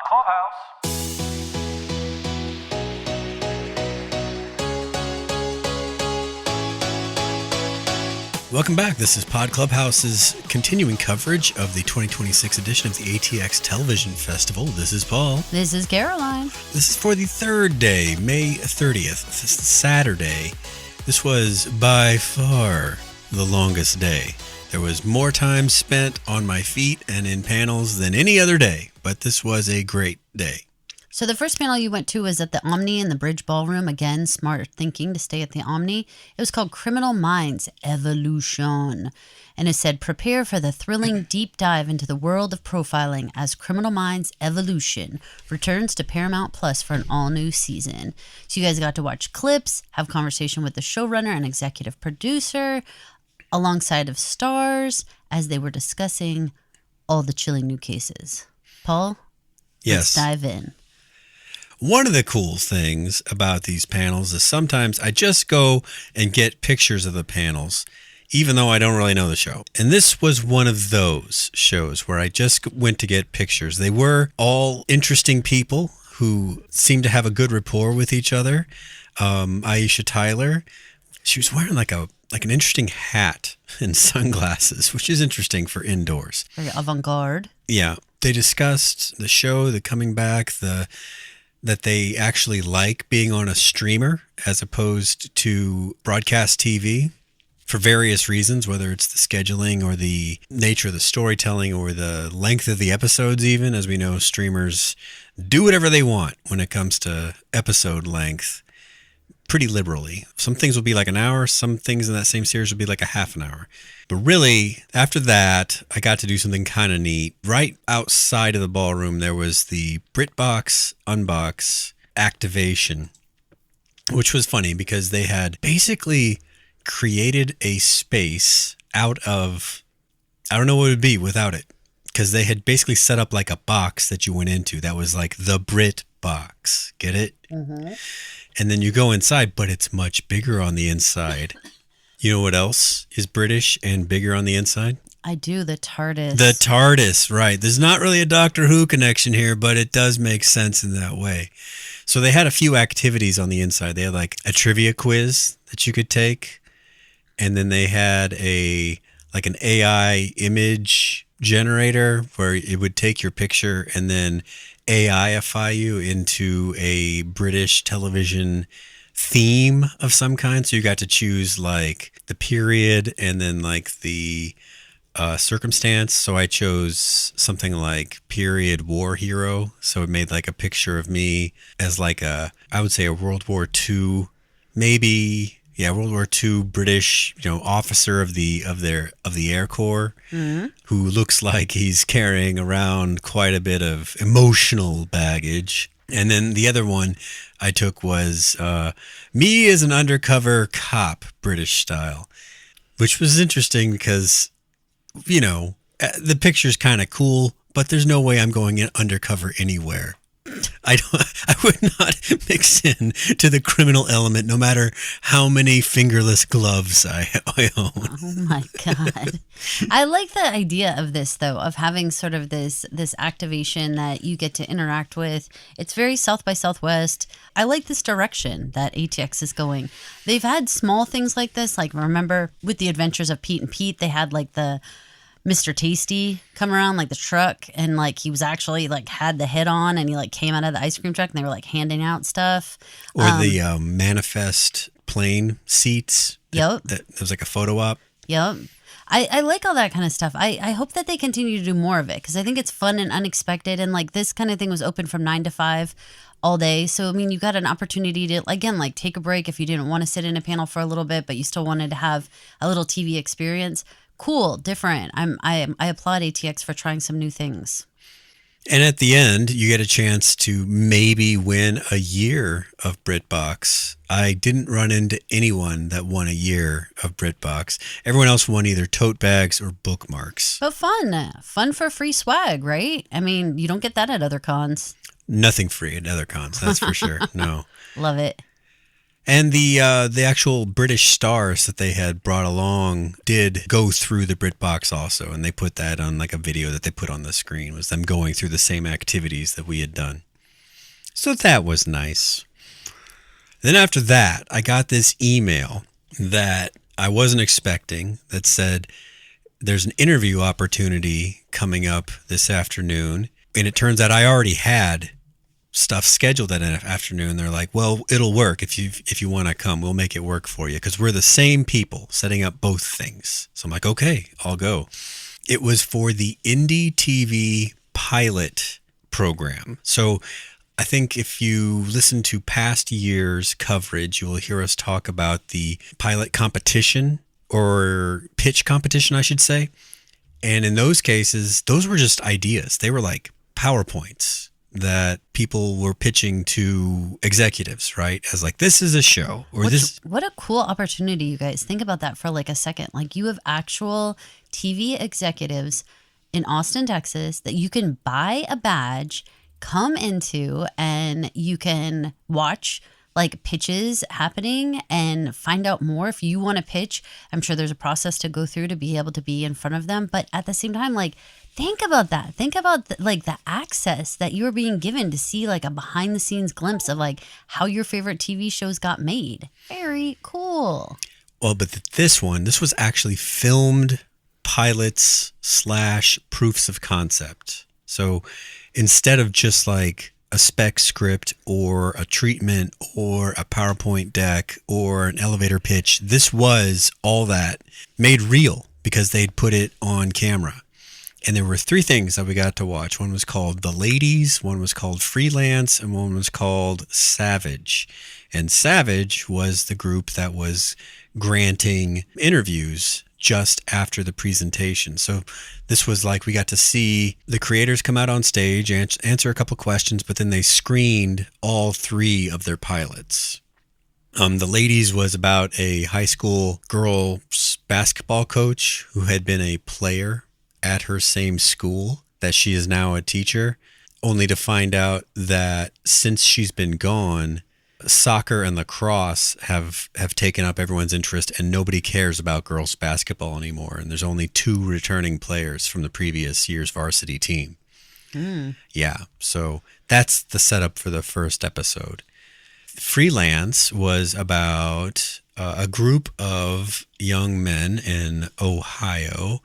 Clubhouse. Welcome back. This is Pod Clubhouse's continuing coverage of the 2026 edition of the ATX Television Festival. This is Paul. This is Caroline. This is for the third day, May 30th. This is Saturday. This was by far the longest day. There was more time spent on my feet and in panels than any other day, but this was a great day. So the first panel you went to was at the Omni in the Bridge Ballroom. Again, smart thinking to stay at the Omni. It was called Criminal Minds Evolution. And it said, prepare for the thrilling deep dive into the world of profiling as Criminal Minds Evolution returns to Paramount Plus for an all-new season. So you guys got to watch clips, have conversation with the showrunner and executive producer, alongside of stars, as they were discussing all the chilling new cases. Paul, yes. Let's dive in. One of the cool things about these panels is sometimes I just go and get pictures of the panels, even though I don't really know the show. And this was one of those shows where I just went to get pictures. They were all interesting people who seemed to have a good rapport with each other. Aisha Tyler, she was wearing like an interesting hat and sunglasses, which is interesting for indoors. Very avant-garde. Yeah. They discussed the show, the coming back, that they actually like being on a streamer as opposed to broadcast TV for various reasons, whether it's the scheduling or the nature of the storytelling or the length of the episodes even. As we know, streamers do whatever they want when it comes to episode length pretty liberally. Some things will be like an hour. Some things in that same series will be like a half an hour. But really, after that, I got to do something kind of neat. Right outside of the ballroom, there was the BritBox Unbox activation, which was funny because they had basically created a space out of, I don't know what it would be without it, because they had basically set up like a box that you went into that was like the BritBox. Get it? Mm-hmm. And then you go inside, but it's much bigger on the inside. You know what else is British and bigger on the inside? I do, the TARDIS. The TARDIS, right. There's not really a Doctor Who connection here, but it does make sense in that way. So they had a few activities on the inside. They had like a trivia quiz that you could take. And then they had an AI image generator where it would take your picture and then AIify you into a British television theme of some kind. So you got to choose like the period and then like the circumstance. So I chose something like period war hero. So it made like a picture of me as like I would say a World War II, maybe. Yeah, World War II British, officer of the Air Corps, mm-hmm. who looks like he's carrying around quite a bit of emotional baggage. And then the other one I took was me as an undercover cop, British style, which was interesting because, the picture's kind of cool, but there's no way I'm going in undercover anywhere. I would not mix in to the criminal element, no matter how many fingerless gloves I own. Oh my God. I like the idea of this, though, of having sort of this activation that you get to interact with. It's very South by Southwest. I like this direction that ATX is going. They've had small things like this. Like, remember with the Adventures of Pete and Pete, they had like the Mr. Tasty come around, like the truck, and like he was actually like had the head on and he like came out of the ice cream truck and they were like handing out stuff. Or the manifest plane seats. Yep. That was like a photo op. Yep. I like all that kind of stuff. I hope that they continue to do more of it because I think it's fun and unexpected. And like this kind of thing was open from 9 to 5 all day. So, I mean, you got an opportunity to, again, like take a break if you didn't want to sit in a panel for a little bit, but you still wanted to have a little TV experience. Cool, different. I applaud ATX for trying some new things. And at the end, you get a chance to maybe win a year of BritBox. I didn't run into anyone that won a year of BritBox. Everyone else won either tote bags or bookmarks. But fun for free swag, right? I mean, you don't get that at other cons. Nothing free at other cons, that's for sure. No. Love it. And the actual British stars that they had brought along did go through the BritBox also, and they put that on like a video that they put on the screen, was them going through the same activities that we had done. So that was nice. Then after that, I got this email that I wasn't expecting that said there's an interview opportunity coming up this afternoon. And it turns out I already had stuff scheduled that afternoon. They're like, well, it'll work if you want to come. We'll make it work for you because we're the same people setting up both things. So I'm like, okay, I'll go. It was for the Indie TV pilot program. So I think if you listen to past years' coverage, you will hear us talk about the pilot competition or pitch competition, I should say. And in those cases, those were just ideas. They were like PowerPoints that people were pitching to executives, right? As like, this is a show or What a cool opportunity, you guys. Think about that for like a second. Like you have actual TV executives in Austin, Texas that you can buy a badge, come into, and you can watch like pitches happening and find out more if you want to pitch. I'm sure there's a process to go through to be able to be in front of them. But at the same time, like, think about that. Think about the access that you're being given to see like a behind the scenes glimpse of like how your favorite TV shows got made. Very cool. Well, but this was actually filmed pilots / proofs of concept. So instead of just like a spec script or a treatment or a PowerPoint deck or an elevator pitch, this was all that made real because they'd put it on camera. And there were 3 things that we got to watch. One was called The Ladies, one was called Freelance, and one was called Savage. And Savage was the group that was granting interviews just after the presentation. So this was like we got to see the creators come out on stage, answer a couple questions, but then they screened all 3 of their pilots. The Ladies was about a high school girls basketball coach who had been a player at her same school that she is now a teacher, only to find out that since she's been gone, soccer and lacrosse have taken up everyone's interest and nobody cares about girls basketball anymore. And there's only 2 returning players from the previous year's varsity team. Yeah. So that's the setup for the first episode. Freelance was about a group of young men in Ohio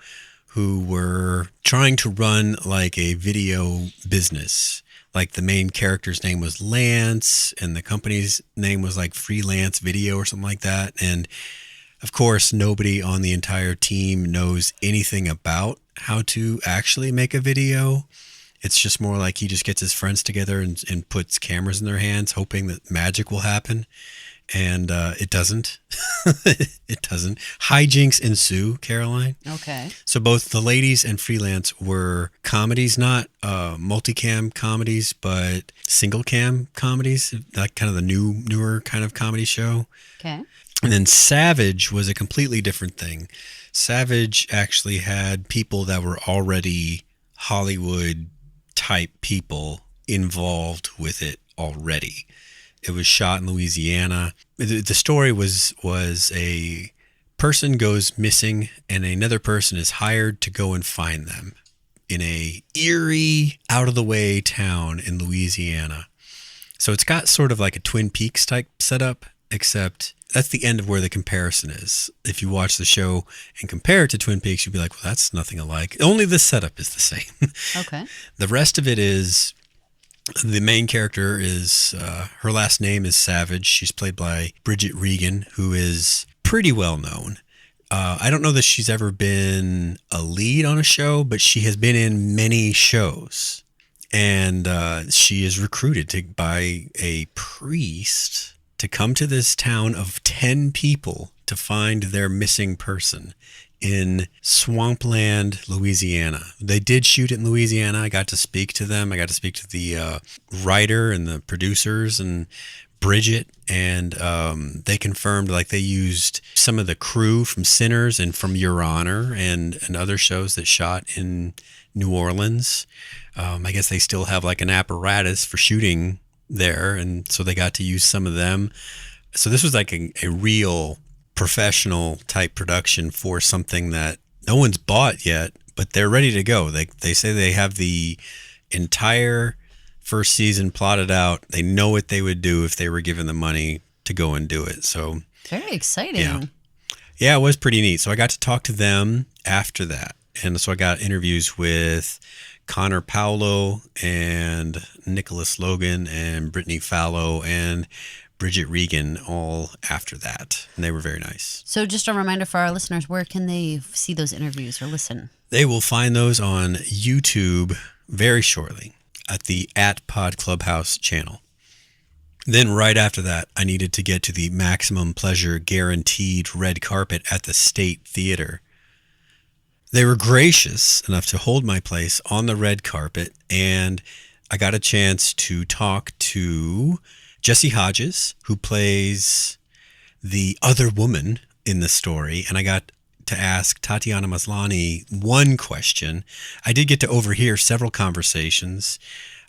who were trying to run like a video business. Like the main character's name was Lance and the company's name was like Freelance Video or something like that. And of course, nobody on the entire team knows anything about how to actually make a video. It's just more like he just gets his friends together and puts cameras in their hands, hoping that magic will happen. And it doesn't. It doesn't. Hijinks ensue, Caroline. Okay. So both The Ladies and Freelance were comedies, not multicam comedies, but single cam comedies, like kind of the newer kind of comedy show. Okay. And then Savage was a completely different thing. Savage actually had people that were already Hollywood type people involved with it already. It was shot in Louisiana. The story was a person goes missing and another person is hired to go and find them in a eerie, out of the way town in Louisiana. So it's got sort of like a Twin Peaks type setup, except that's the end of where the comparison is. If you watch the show and compare it to Twin Peaks, you'd be like, well, that's nothing alike. Only the setup is the same. Okay. The rest of it is, the main character is, her last name is Savage. She's played by Bridget Regan, who is pretty well known. I don't know that she's ever been a lead on a show, but she has been in many shows. And she is recruited by a priest to come to this town of 10 people to find their missing person in swampland, Louisiana. They did shoot it in Louisiana. I got to speak to them. I got to speak to the writer and the producers and Bridget, and they confirmed like they used some of the crew from Sinners and from Your Honor and other shows that shot in New Orleans. I guess they still have like an apparatus for shooting there, and so they got to use some of them. So this was like a real professional type production for something that no one's bought yet, but they're ready to go. They say they have the entire first season plotted out. They know what they would do if they were given the money to go and do it. So Very exciting. yeah, it was pretty neat. So I got to talk to them after that. And so I got interviews with Connor Paolo and Nicholas Logan and Brittany Fallow and Bridget Regan all after that. And they were very nice. So just a reminder for our listeners, where can they see those interviews or listen? They will find those on YouTube very shortly at the @Pod Clubhouse channel. Then right after that, I needed to get to the Maximum Pleasure Guaranteed red carpet at the State Theater. They were gracious enough to hold my place on the red carpet, and I got a chance to talk to Jesse Hodges, who plays the other woman in the story, and I got to ask Tatiana Maslany one question. I did get to overhear several conversations.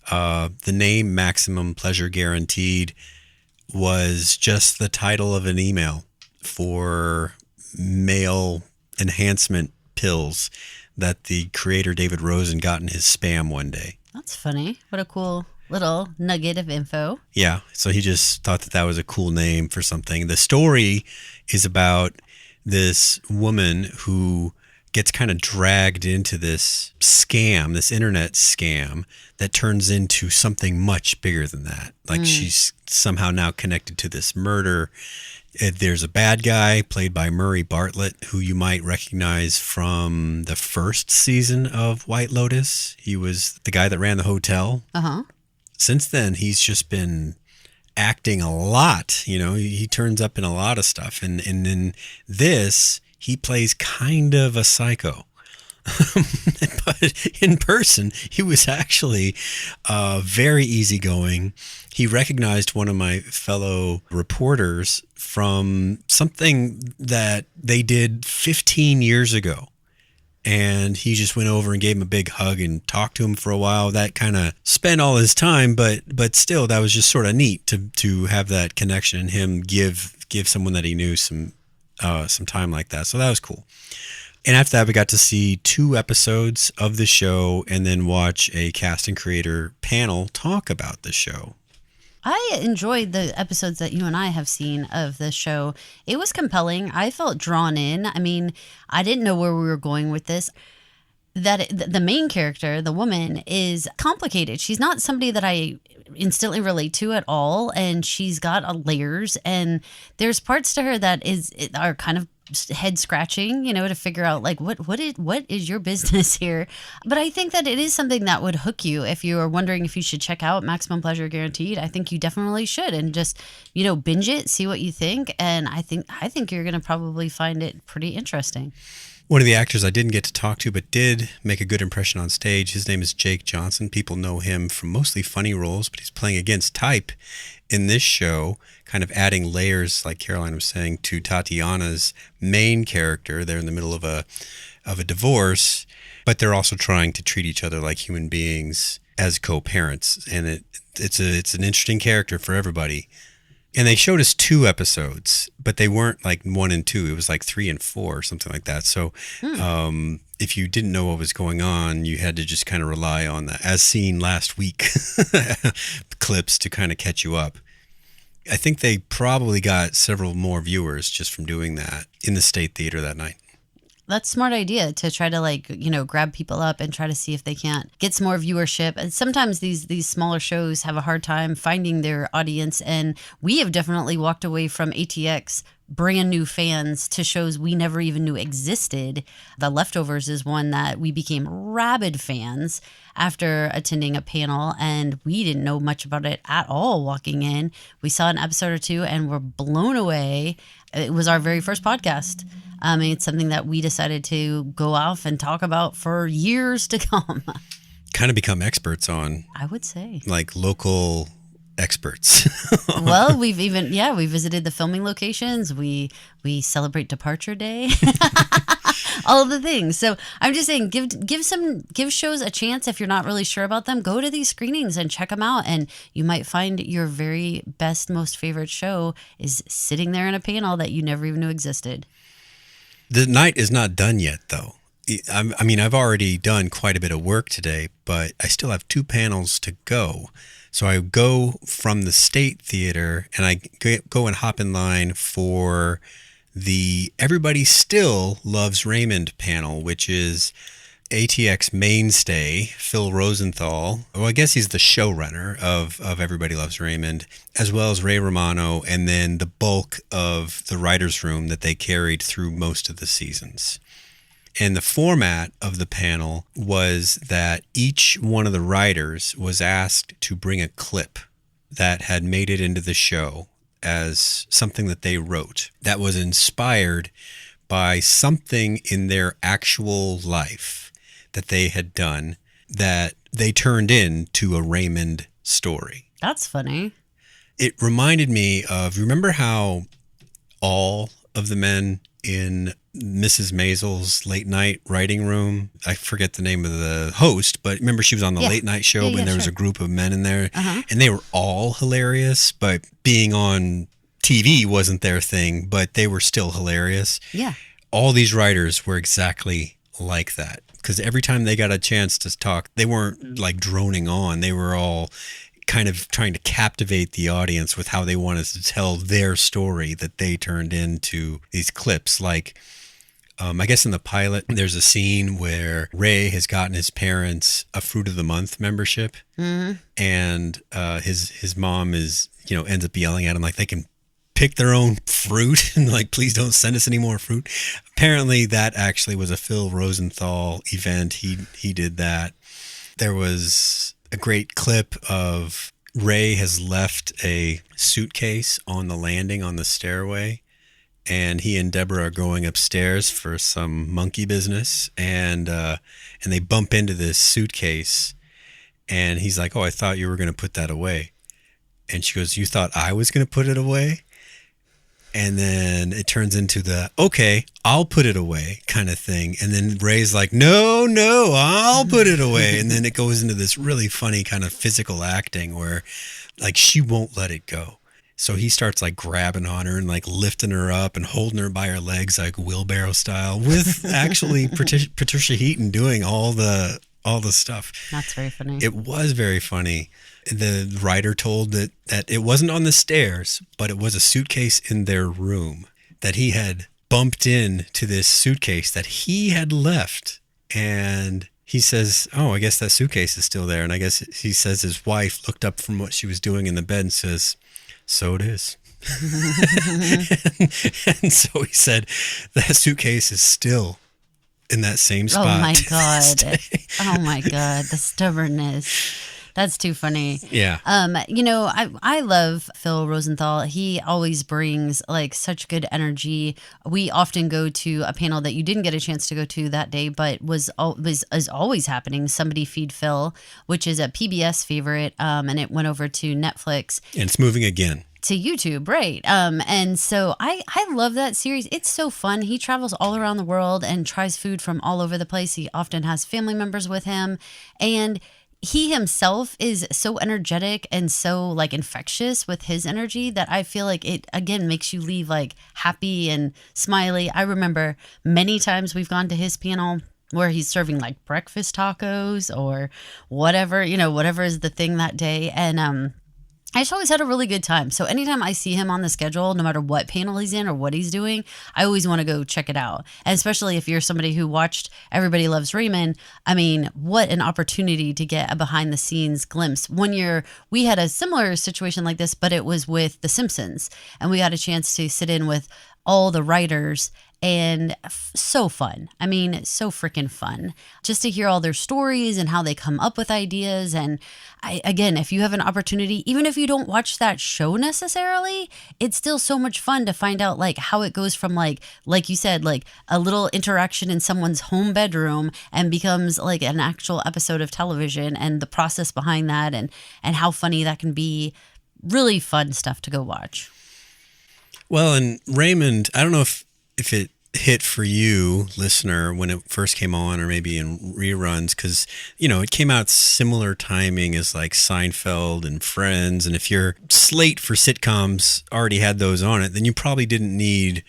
The name Maximum Pleasure Guaranteed was just the title of an email for male enhancement pills that the creator David Rosen got in his spam one day. That's funny. What a cool little nugget of info. Yeah, so he just thought that was a cool name for something. The story is about this woman who gets kind of dragged into this scam, this internet scam that turns into something much bigger than that. Like she's somehow now connected to this murder. There's a bad guy played by Murray Bartlett, who you might recognize from the first season of White Lotus. He was the guy that ran the hotel. Uh-huh. Since then, he's just been acting a lot. You know, he turns up in a lot of stuff. And in this, he plays kind of a psycho. But in person, he was actually very easygoing. He recognized one of my fellow reporters from something that they did 15 years ago. And he just went over and gave him a big hug and talked to him for a while. That kind of spent all his time, but still, that was just sort of neat to have that connection and him give someone that he knew some time like that. So that was cool. And after that, we got to see 2 episodes of the show and then watch a cast and creator panel talk about the show. I enjoyed the episodes that you and I have seen of the show. It was compelling. I felt drawn in. I mean, I didn't know where we were going with this. That the main character, the woman, is complicated. She's not somebody that I instantly relate to at all, and she's got layers, and there's parts to her that are kind of head scratching, you know, to figure out like what is your business here. But I think that it is something that would hook you if you are wondering if you should check out Maximum Pleasure Guaranteed. I think you definitely should, and just, you know, binge it, see what you think, and I think you're going to probably find it pretty interesting. One of the actors I didn't get to talk to but did make a good impression on stage, his name is Jake Johnson. People know him from mostly funny roles, but he's playing against type in this show, kind of adding layers, like Caroline was saying, to Tatiana's main character. They're in the middle of a divorce, but they're also trying to treat each other like human beings as co-parents. And it's an interesting character for everybody. And they showed us 2 episodes, but they weren't like 1 and 2. It was like 3 and 4 or something like that. So if you didn't know what was going on, you had to just kind of rely on the as seen last week clips to kind of catch you up. I think they probably got several more viewers just from doing that in the State Theater that night. That's a smart idea to try to, like, you know, grab people up and try to see if they can't get some more viewership. And sometimes these smaller shows have a hard time finding their audience. And we have definitely walked away from ATX brand new fans to shows we never even knew existed. The Leftovers is one that we became rabid fans after attending a panel, and we didn't know much about it at all walking in. We saw an episode or 2 and were blown away. It was our very first podcast. It's something that we decided to go off and talk about for years to come. Kind of become experts on, I would say. Like local experts. Well, we visited the filming locations. We celebrate Departure Day. all of the things. So I'm just saying, give shows a chance. If you're not really sure about them, go to these screenings and check them out, and you might find your very best, most favorite show is sitting there in a panel that you never even knew existed. The night is not done yet, though. I mean, I've already done quite a bit of work today, but I still have 2 panels to go. So I go from the State Theater and I go and hop in line for the Everybody Still Loves Raymond panel, which is ATX mainstay, Phil Rosenthal. Well, I guess he's the showrunner of Everybody Loves Raymond, as well as Ray Romano, and then the bulk of the writer's room that they carried through most of the seasons. And the format of the panel was that each one of the writers was asked to bring a clip that had made it into the show as something that they wrote that was inspired by something in their actual life that they had done that they turned into a Raymond story. That's funny. It reminded me of, remember how all of the men in Mrs. Maisel's late night writing room, I forget the name of the host, but remember she was on the late night show when there was a group of men in there and they were all hilarious, but being on TV wasn't their thing, but they were still hilarious. Yeah. All these writers were exactly like that because every time they got a chance to talk, they weren't like droning on. They were all kind of trying to captivate the audience with how they wanted to tell their story that they turned into these clips. Like, I guess in the pilot, there's a scene where Ray has gotten his parents a Fruit of the Month membership, and his mom ends up yelling at him like they can pick their own fruit and like, please don't send us any more fruit. Apparently, that actually was a Phil Rosenthal event. He did that. There was a great clip of Ray has left a suitcase on the landing on the stairway, and he and Deborah are going upstairs for some monkey business, and they bump into this suitcase, and he's like, "Oh, I thought you were going to put that away," and she goes, "You thought I was going to put it away?" And then it turns into the, okay, I'll put it away kind of thing. And then Ray's like, no, I'll put it away. And then it goes into this really funny kind of physical acting where like she won't let it go. So he starts like grabbing on her and like lifting her up and holding her by her legs like wheelbarrow style with actually Patricia Heaton doing all the stuff. That's very funny. It was very funny. The writer told that it wasn't on the stairs, but it was a suitcase in their room that he had bumped into this suitcase that he had left. And he says, oh, I guess that suitcase is still there. And I guess he says his wife looked up from what she was doing in the bed and says, so it is. and so he said, that suitcase is still in that same spot. Oh my God. Oh my God. The stubbornness. That's too funny. Yeah. I love Phil Rosenthal. He always brings like such good energy. We often go to a panel that you didn't get a chance to go to that day, but is always happening. Somebody Feed Phil, which is a PBS favorite, and it went over to Netflix. And it's moving again. To YouTube, right. And so I love that series. It's so fun. He travels all around the world and tries food from all over the place. He often has family members with him, and he himself is so energetic and so like infectious with his energy that I feel like it again makes you leave like happy and smiley. I remember many times we've gone to his panel where he's serving like breakfast tacos or whatever, whatever is the thing that day. And I just always had a really good time. So anytime I see him on the schedule, no matter what panel he's in or what he's doing, I always want to go check it out. And especially if you're somebody who watched Everybody Loves Raymond, I mean, what an opportunity to get a behind the scenes glimpse. One year we had a similar situation like this, but it was with The Simpsons. And we got a chance to sit in with all the writers, and so fun. I mean, so freaking fun just to hear all their stories and how they come up with ideas. And again, if you have an opportunity, even if you don't watch that show necessarily, it's still so much fun to find out like how it goes from like you said, like a little interaction in someone's home bedroom and becomes like an actual episode of television, and the process behind that and how funny that can be. Really fun stuff to go watch. Well, and Raymond, I don't know if hit for you, listener, when it first came on, or maybe in reruns, because it came out similar timing as like Seinfeld and Friends. And if your slate for sitcoms already had those on it, then you probably didn't need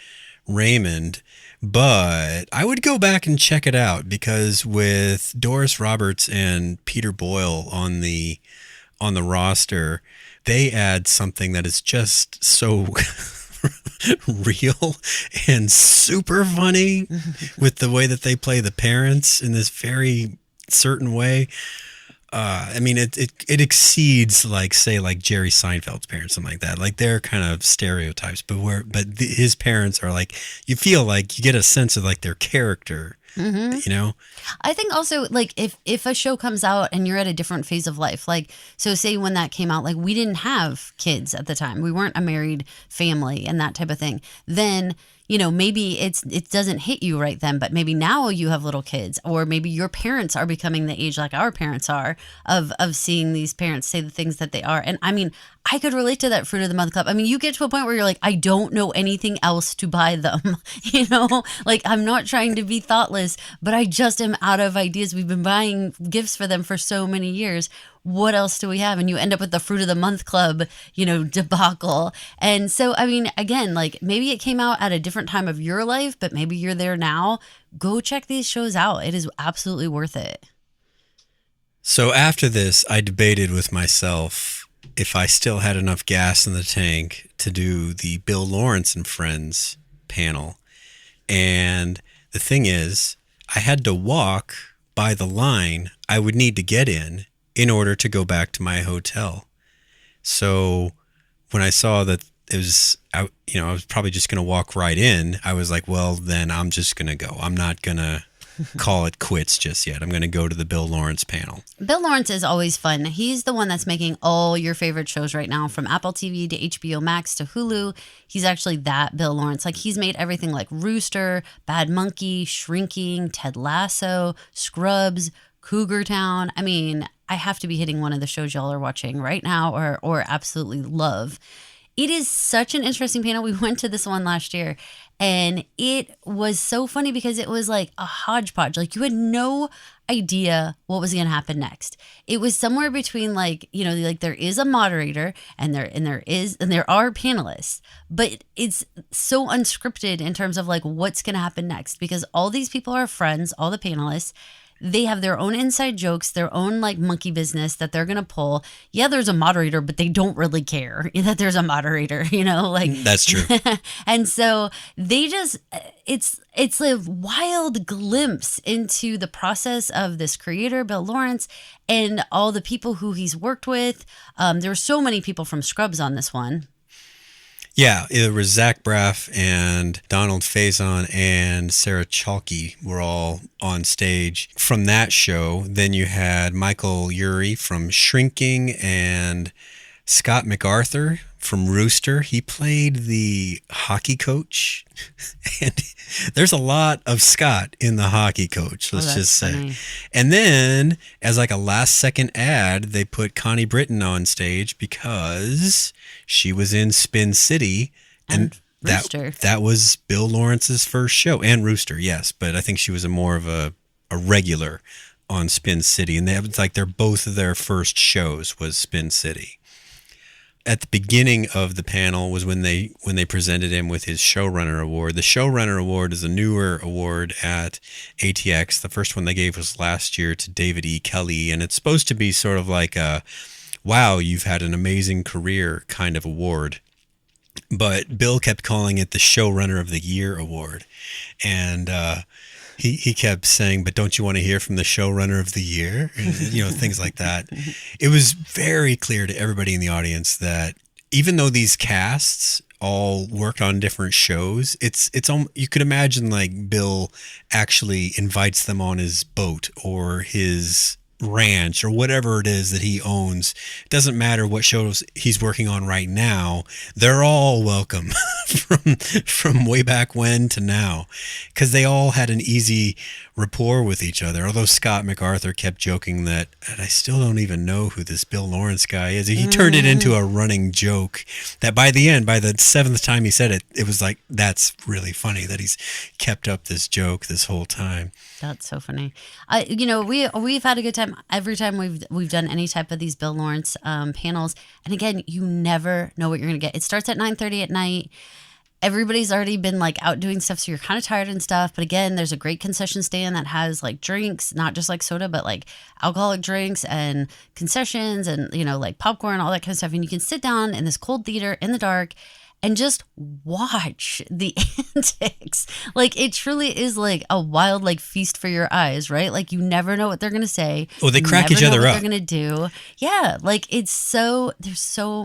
Raymond. But I would go back and check it out, because with Doris Roberts and Peter Boyle on the roster, they add something that is just so real and super funny with the way that they play the parents in this very certain way. I mean, it exceeds like Jerry Seinfeld's parents, something like that. Like they're kind of stereotypes, his parents are like, you feel like you get a sense of like their character. I think also, like, if a show comes out and you're at a different phase of life, like, so say when that came out, like, we didn't have kids at the time, we weren't a married family and that type of thing, then maybe it doesn't hit you right then, but maybe now you have little kids, or maybe your parents are becoming the age like our parents are of seeing these parents say the things that they are. And I mean, I could relate to that Fruit of the Month Club. I mean, you get to a point where you're like, I don't know anything else to buy them, like I'm not trying to be thoughtless, but I just am out of ideas. We've been buying gifts for them for so many years. What else do we have? And you end up with the Fruit of the Month Club, debacle. And so, I mean, again, like maybe it came out at a different time of your life, but maybe you're there now. Go check these shows out. It is absolutely worth it. So after this, I debated with myself if I still had enough gas in the tank to do the Bill Lawrence and Friends panel. And the thing is, I had to walk by the line I would need to get in order to go back to my hotel. So when I saw that it was, I was probably just going to walk right in, I was like, well, then I'm just going to go. I'm not going to call it quits just yet. I'm going to go to the Bill Lawrence panel. Bill Lawrence is always fun. He's the one that's making all your favorite shows right now, from Apple TV to HBO Max to Hulu. He's actually that Bill Lawrence. Like, he's made everything like Rooster, Bad Monkey, Shrinking, Ted Lasso, Scrubs, Cougar Town. I mean, I have to be hitting one of the shows y'all are watching right now or absolutely love. It is such an interesting panel. We went to this one last year, and it was so funny because it was like a hodgepodge. Like, you had no idea what was going to happen next. It was somewhere between like there is a moderator and there are panelists, but it's so unscripted in terms of like what's going to happen next, because all these people are friends, all the panelists. They have their own inside jokes, their own like monkey business that they're going to pull. Yeah, there's a moderator, but they don't really care that there's a moderator, like that's true. And so they just, it's a wild glimpse into the process of this creator, Bill Lawrence, and all the people who he's worked with. There were so many people from Scrubs on this one. Yeah, it was Zach Braff and Donald Faison and Sarah Chalke were all on stage from that show. Then you had Michael Urie from Shrinking and Scott MacArthur from Rooster. He played the hockey coach. And there's a lot of Scott in the hockey coach, let's just say. Funny. And then, as like a last second ad, they put Connie Britton on stage because she was in Spin City. And that was Bill Lawrence's first show. And Rooster, yes. But I think she was more of a regular on Spin City. And they're both of their first shows was Spin City. At the beginning of the panel was when they presented him with his Showrunner Award. The Showrunner Award is a newer award at ATX. The first one they gave was last year to David E. Kelley, and it's supposed to be sort of like a, wow, you've had an amazing career kind of award. But Bill kept calling it the Showrunner of the Year Award. And he kept saying, but don't you want to hear from the showrunner of the year? And, things like that. It was very clear to everybody in the audience that even though these casts all worked on different shows, you could imagine like Bill actually invites them on his boat or his ranch or whatever it is that he owns. It doesn't matter what shows he's working on right now. They're all welcome from way back when to now, because they all had an easy rapport with each other. Although Scott MacArthur kept joking that, and I still don't even know who this Bill Lawrence guy is. He turned it into a running joke that by the end, by the 7th time he said it, it was like, that's really funny that he's kept up this joke this whole time. That's so funny. We've had a good time every time we've done any type of these Bill Lawrence panels. And again, you never know what you're going to get. It starts at 9:30 at night. Everybody's already been like out doing stuff, so you're kind of tired and stuff. But again, there's a great concession stand that has like drinks, not just like soda, but like alcoholic drinks and concessions and, like popcorn, all that kind of stuff. And you can sit down in this cold theater in the dark and just watch the antics. Like, it truly is like a wild, like, feast for your eyes, right? Like, you never know what they're going to say. Oh, they crack each other up. They're going to do. Yeah. Like, there's so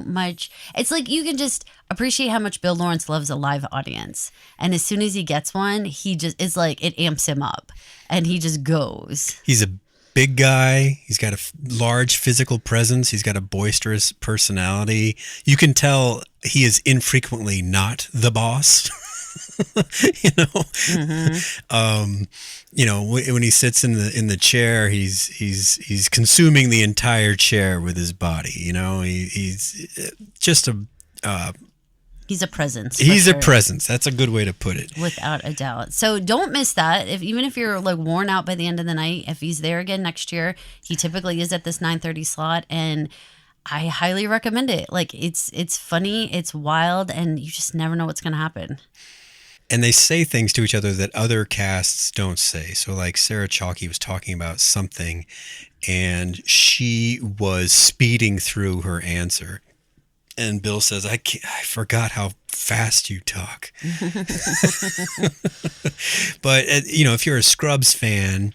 much. It's like you can just appreciate how much Bill Lawrence loves a live audience. And as soon as he gets one, he just, it's like, it amps him up and he just goes. He's a big guy. He's got a large physical presence. He's got a boisterous personality. You can tell he is infrequently not the boss. When he sits in the chair, he's consuming the entire chair with his body. He's just He's a presence. He's a presence. That's a good way to put it. Without a doubt. So don't miss that. Even if you're like worn out by the end of the night, if he's there again next year, he typically is at this 9:30 slot, and I highly recommend it. Like, it's funny, it's wild, and you just never know what's going to happen. And they say things to each other that other casts don't say. So like Sarah Chalke was talking about something, and she was speeding through her answer. And Bill says, I forgot how fast you talk. But, if you're a Scrubs fan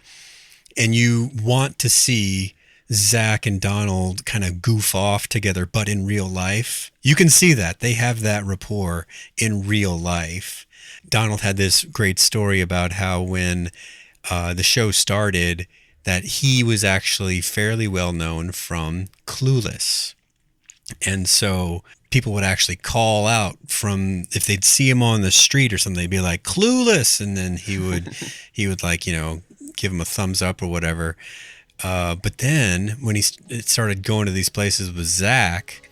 and you want to see Zach and Donald kind of goof off together, but in real life, you can see that. They have that rapport in real life. Donald had this great story about how when the show started, that he was actually fairly well known from Clueless. And so people would actually call out from, if they'd see him on the street or something, they'd be like, Clueless. And then he would like, give him a thumbs up or whatever. But then when he started going to these places with Zach,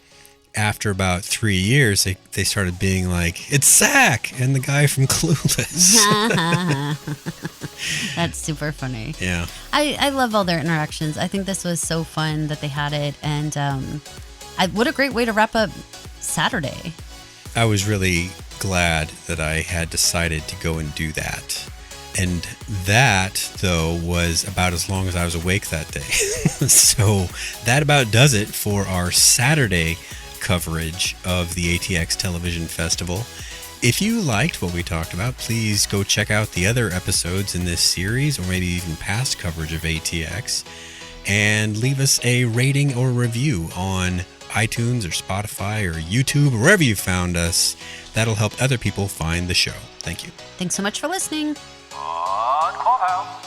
after about 3 years, they started being like, it's Zach and the guy from Clueless. That's super funny. Yeah. I love all their interactions. I think this was so fun that they had it. And, what a great way to wrap up Saturday. I was really glad that I had decided to go and do that. And that, though, was about as long as I was awake that day. So that about does it for our Saturday coverage of the ATX Television Festival. If you liked what we talked about, please go check out the other episodes in this series, or maybe even past coverage of ATX, and leave us a rating or review on iTunes or Spotify or YouTube, or wherever you found us. That'll help other people find the show. Thank you. Thanks so much for listening. On Clubhouse.